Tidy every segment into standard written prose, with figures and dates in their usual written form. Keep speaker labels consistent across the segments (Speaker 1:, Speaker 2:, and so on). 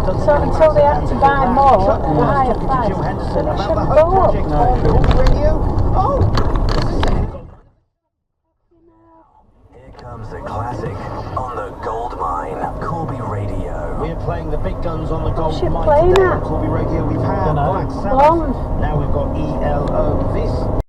Speaker 1: So until they have to buy more at a higher price, so they shouldn't go up.
Speaker 2: Here comes the classic on the gold mine, Corby Radio. We're playing the big guns on the gold mine today on Corby Radio. We've had Black Sabbath, now we've got ELO. This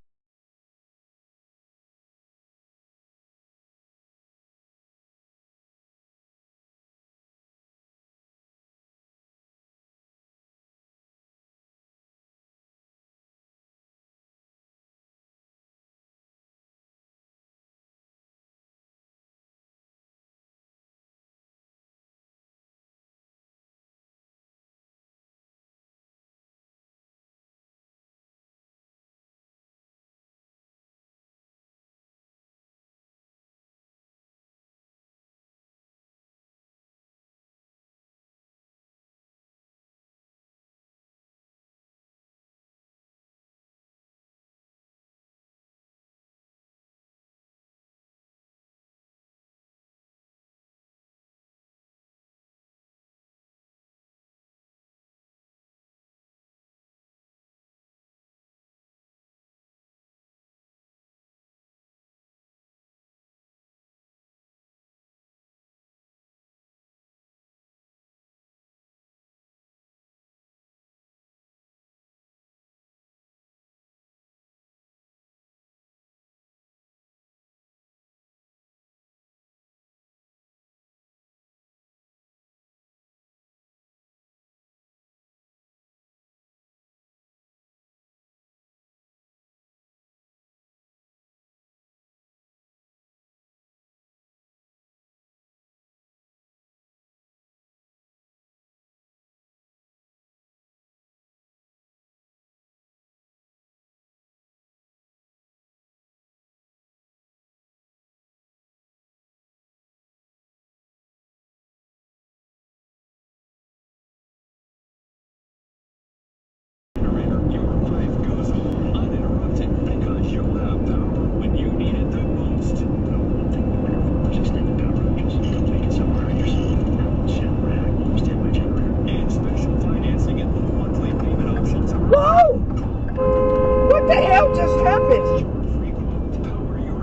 Speaker 3: What the hell just happened?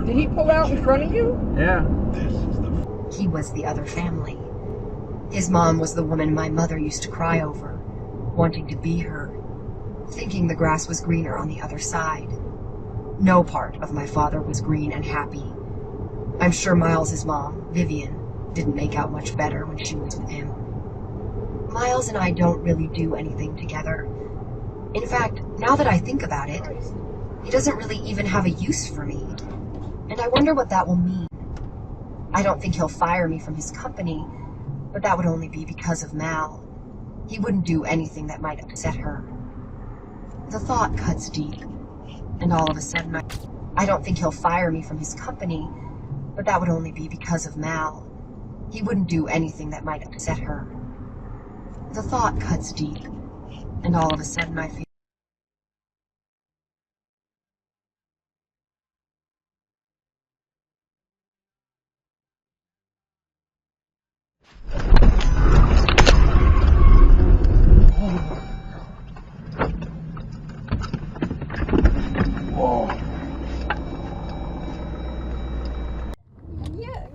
Speaker 3: Did he pull out in front of you?
Speaker 4: Yeah.
Speaker 5: He was the other family. His mom was the woman my mother used to cry over, wanting to be her, thinking the grass was greener on the other side. No part of my father was green and happy. I'm sure Miles's mom, Vivian, didn't make out much better when she was with him. Miles and I don't really do anything together. In fact, now that I think about it, he doesn't really even have a use for me. And I wonder what that will mean. I don't think he'll fire me from his company, but that would only be because of Mal. He wouldn't do anything that might upset her. The thought cuts deep, and all of a sudden I don't think he'll fire me from his company, but that would only be because of Mal. He wouldn't do anything that might upset her. The thought cuts deep, and all of a sudden I feel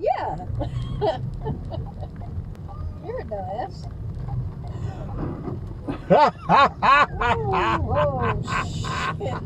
Speaker 1: Yeah. You're a dumbass. Oh, shit.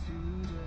Speaker 4: today.